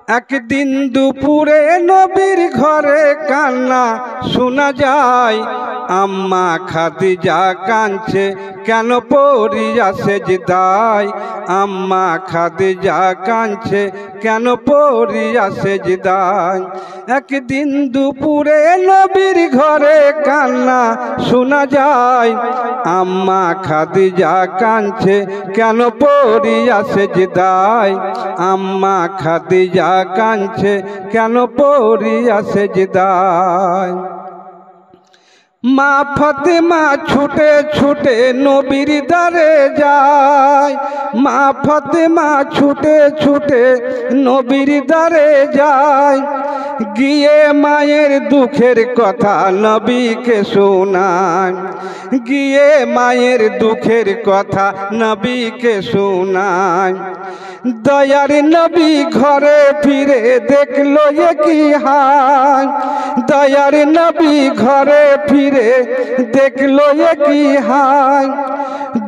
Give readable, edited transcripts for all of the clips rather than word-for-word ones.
একদিন দুপুরে নবীর ঘরে কান্না শোনা যায়। আম্মা খাদিজা কাঁদছে কেন পড়িয়া সেজদায়। আম্মা খাদিজা কাঁদছে কেন পড়িয়া সেজদায়। একদিন দুপুরে নবীর ঘরে কান্না শোনা যায়। আম্মা খাদিজা কাঁদছে কেন পড়িয়া সেজদায়। আম্মা খাদিজা কাঁদছে কেন পড়িয়া সেজদায়। মা ফাতেমা ছুটে ছুটে নবীর দ্বারে যায়। মা ফাতেমা ছুটে ছুটে নবীর দ্বারে যায়। গিয়ে মায়ের দুঃখের কথা নবীকে শোনায়। গিয়ে মায়ের দুঃখের কথা নবীকে শোনায়। দয়ার নবী ঘরে ফিরে দেখলো এ কি হাল। দয়ার নবী ঘরে ফিরে দেখলো এ কি হাল।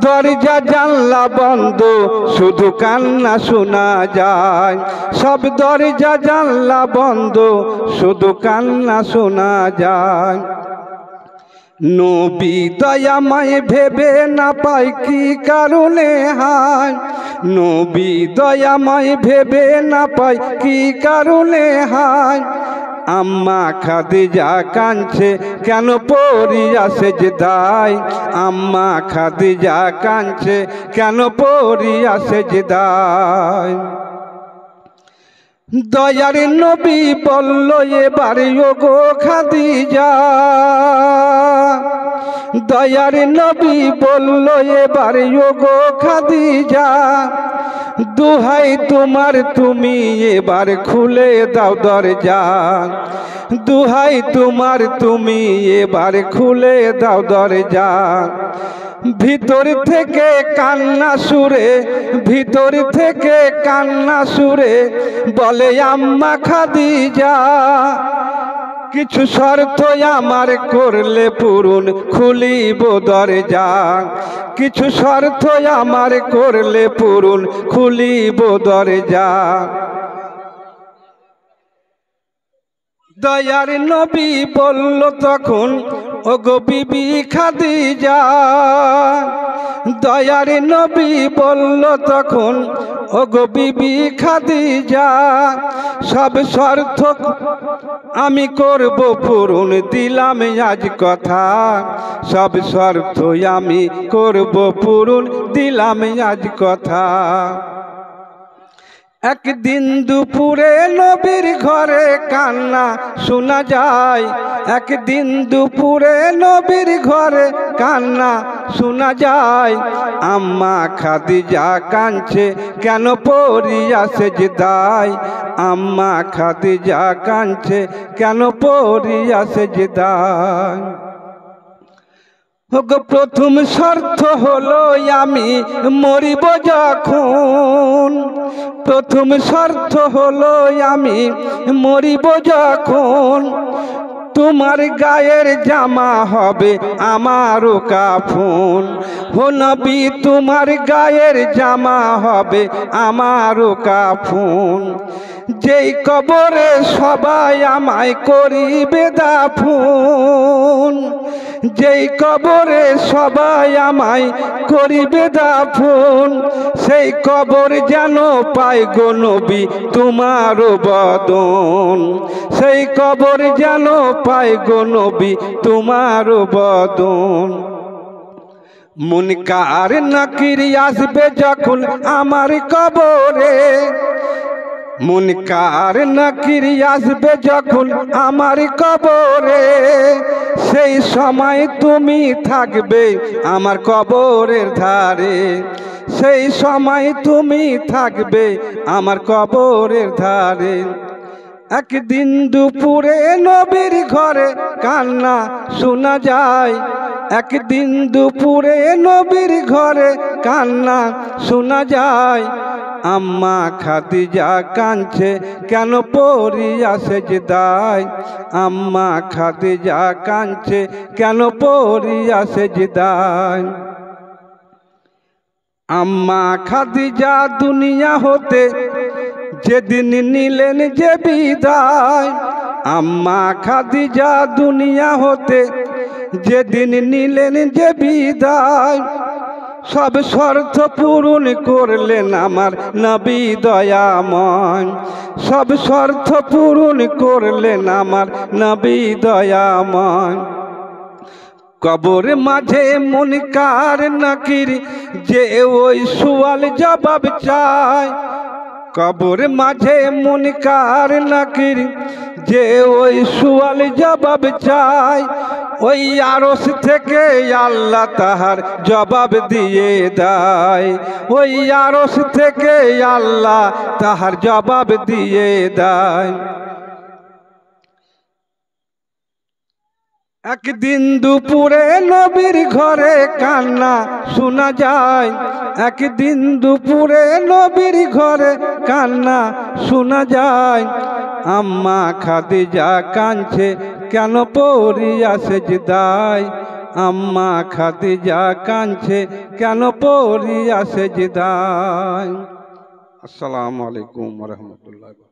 দরজা জানলা বন্ধ শুধু কান্না শোনা যায়। সব দরজা জানলা বন্ধ শুধু কান্না শোনা যায়। নবী দয়াময় ভেবে না পায় কি কারণে হায়। নবী দয়াময় ভেবে না পায় কি কারণে হায়। আম্মা খাদিজা কাঁদছে কেন পড়িয়া সেজদায়। আম্মা খাদিজা কাঁদছে কেন পড়িয়া সেজদায়। দয়ার নবী বলল এবার ওগো খাদিজা। দয়ার নবী বলল এবার ওগো খাদিজা। দুহাই তোমার তুমি এবার খুলে দাও দরজা। দুহাই তোমার তুমি এবার খুলে দাও দরজা। ভিতর থেকে কান্না সুরে ভিতর থেকে কান্না সুরে বলে আম্মা খাদিজা। কিছু শর্ত আমার করলে পূরণ খুলিব দরজা। কিছু শর্ত আমার করলে পূরণ খুলিব দরজা। দয়ার নবী বলল তখন ওগো বিবি খাদিজা। দয়ার নবী বলল তখন ওগো বিবি খাদিজা। সব শর্ত আমি করব পূরণ দিলাম আজ কথা। সব শর্ত আমি করব পূরণ দিলাম আজ কথা। একদিন দুপুরে নবীর ঘরে কান্না শোনা যায়। একদিন দুপুরে নবীর ঘরে কান্না শোনা যায়। আম্মা খাদিজা কাঁদছে কেন পড়িয়া সেজদায়। আম্মা খাদিজা কাঁদছে কেন পড়িয়া সেজদায়। প্রথম শর্ত হলো আমি মরিব যখন। প্রথম শর্ত হলো আমি মরিব যখন। তোমার গায়ের জামা হবে আমারও কাফন। ও নবী তোমার গায়ের জামা হবে আমারও কাফন। যেই কবরে সবাই আমায় করিবে দাফন। যেই কবরে সবাই আমায় করিবে দাফন। সেই কবর যেন পাই গো নবী তোমারও বদন। সেই কবর যেন পাই গো নবী তোমারও বদন। মুনকার নাকির আসবে যখন আমার কবরে। মুনকার নাকির আসবে যখন আমার কবরে। সেই সময় তুমি থাকবে আমার কবরের ধারে। সেই সময় তুমি থাকবে আমার কবরের ধারে। একদিন দুপুরে নবীর ঘরে কান্না শোনা যায়। একদিন দুপুরে নবীর ঘরে কান্না শোনা যায়। আম্মা খাদিজা কাঁদছে কেন পড়িয়া সেজদায়। আম্মা খাদিজা কাঁদছে কেন পড়িয়া সেজদায়। আম্মা খাদিজা দুনিয়া হতে যেদিন নিলেন যে বিদায়, আম্মা খাদিজা দুনিয়া হতে যেদিন নিলেন যে বিদায়, সব শর্ত পূরণ করলেন আমার নবী দয়াময়, সব শর্ত পূরণ করলেন আমার নবী দয়াময়। কবর মাঝে মুনকার নাকির যে ওই সওয়াল জবাব চায়, কবর মাঝে মুনকার নাকির যে ওই সওয়াল জবাব চায়, ওই আরশ থেকে আল্লাহ তাহার জবাব দিয়ে দেয়, ওই আরশ থেকে আল্লাহ তাহার জবাব দিয়ে দেয়। একদিন দুপুরে নবীর ঘরে কান্না শোনা যায়, একদিন দুপুরে নবীর ঘরে কান্না শোনা যায়। আম্মা খাদিজা কাঁদছে কেন পড়িয়া সেজদায়, আম্মা খাদিজা কাঁদছে কেন পড়িয়া সেজদায়। আসসালামু আলাইকুম ওয়া রাহমাতুল্লাহ।